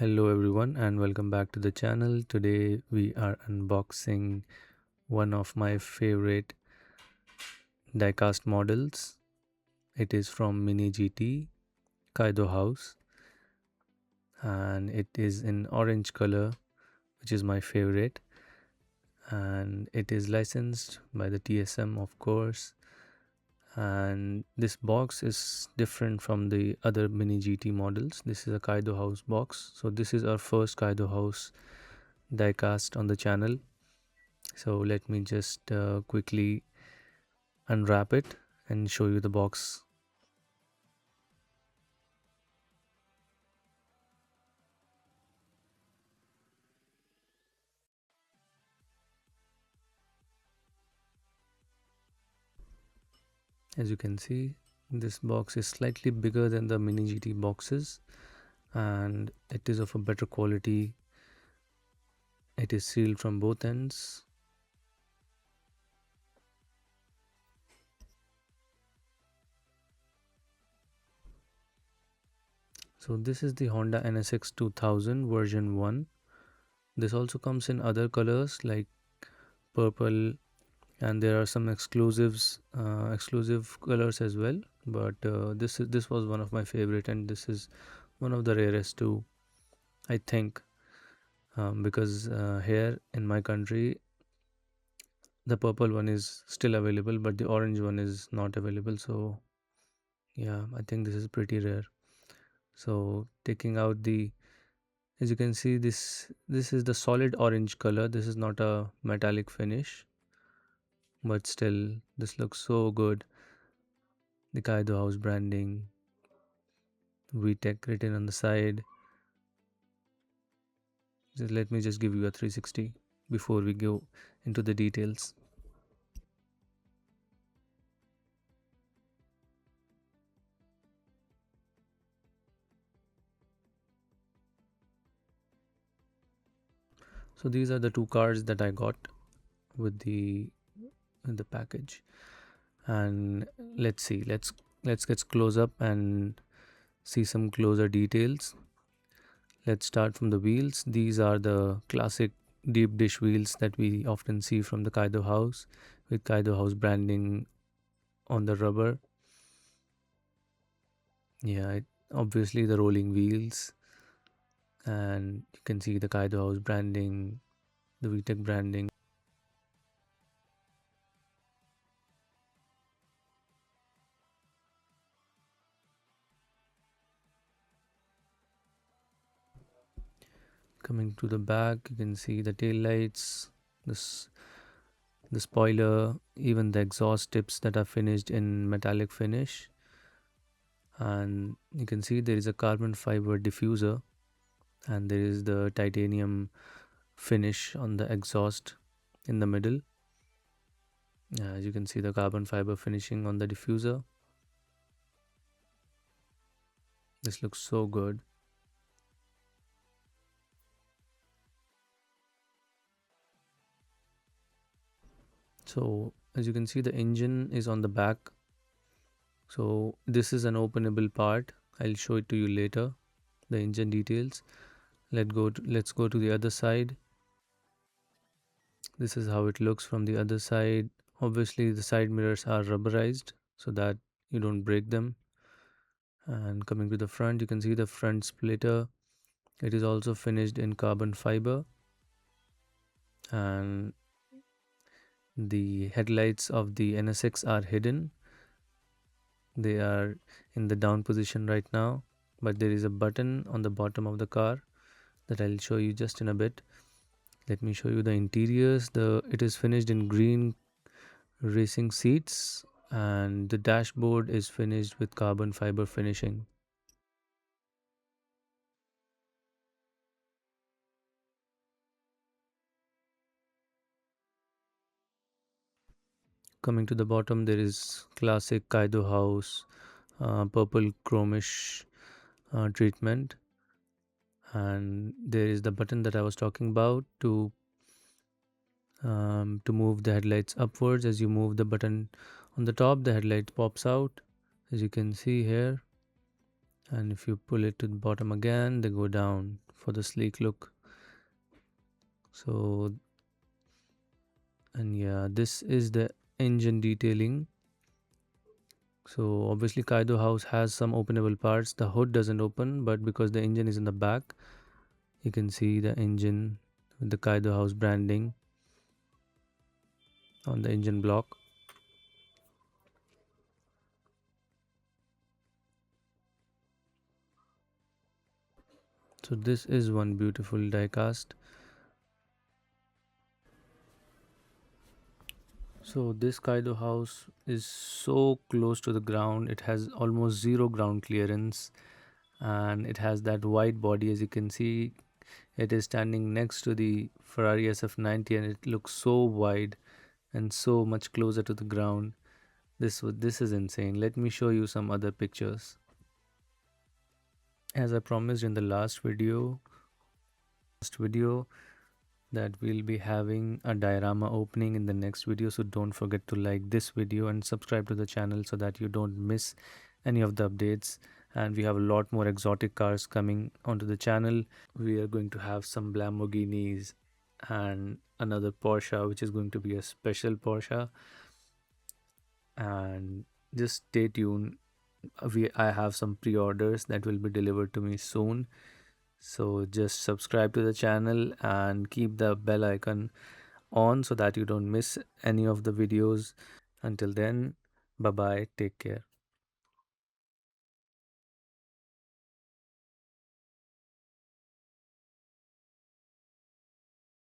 Hello everyone and welcome back to the channel. Today we are unboxing one of my favorite diecast models. It is from Mini GT KAIDO House and it is in orange color, which is my favorite, and it is licensed by the TSM, of course. And this box is different from the other Mini GT models. This is a KAIDO House box, so this is our first KAIDO House diecast on the channel. So let me just quickly unwrap it and show you the box. As you can see, this box is slightly bigger than the Mini GT boxes and it is of a better quality. It is sealed from both ends. So this is the Honda NSX 2000 version 1. This also comes in other colors like purple, and there are some exclusive colors as well, but this was one of my favorite, and this is one of the rarest too, I think, because here in my country the purple one is still available but the orange one is not available. So yeah, I think this is pretty rare. So taking out the, as you can see, this is the solid orange color. This is not a metallic finish, but still this looks so good. The Kaido House branding, VTech written on the side. Let me just give you a 360 before we go into the details. So these are the two cards that I got with the package, and let's see, let's get close up and see some closer details. Let's start from the wheels. These are the classic deep dish wheels that we often see from the Kaido House, with Kaido House branding on the rubber. Yeah, obviously the rolling wheels, and you can see the Kaido House branding, the VTech branding. Coming to the back, you can see the tail lights, this the spoiler, even the exhaust tips that are finished in metallic finish. And you can see there is a carbon fiber diffuser, and there is the titanium finish on the exhaust in the middle. As you can see, the carbon fiber finishing on the diffuser. This looks so good. So as you can see, the engine is on the back. So this is an openable part. I'll show it to you later, the engine details. Let's go to the other side. This is how it looks from the other side. Obviously the side mirrors are rubberized so that you don't break them. And coming to the front, you can see the front splitter. It is also finished in carbon fiber, and the headlights of the NSX are hidden. They are in the down position right now, but there is a button on the bottom of the car that I'll show you just in a bit. Let me show you the interiors. It is finished in green racing seats, and the dashboard is finished with carbon fiber finishing. Coming to the bottom, there is classic Kaido House purple chromish treatment, and there is the button that I was talking about to move the headlights upwards. As you move the button on the top, the headlight pops out, as you can see here, and if you pull it to the bottom again, they go down for the sleek look. So, and yeah, this is the engine detailing. So obviously Kaido house has some openable parts. The hood doesn't open, but because the engine is in the back, you can see the engine with the Kaido house branding on the engine block. So this is one beautiful diecast. So this Kaido house is so close to the ground. It has almost zero ground clearance, and it has that wide body. As you can see, it is standing next to the Ferrari SF90, and it looks so wide and so much closer to the ground. This is insane. Let me show you some other pictures. As I promised in the last video that we'll be having a diorama opening in the next video, so don't forget to like this video and subscribe to the channel so that you don't miss any of the updates. And we have a lot more exotic cars coming onto the channel. We are going to have some Lamborghinis and another Porsche, which is going to be a special Porsche. And just stay tuned. I have some pre-orders that will be delivered to me soon. So just subscribe to the channel and keep the bell icon on so that you don't miss any of the videos. Until then, bye bye, take care.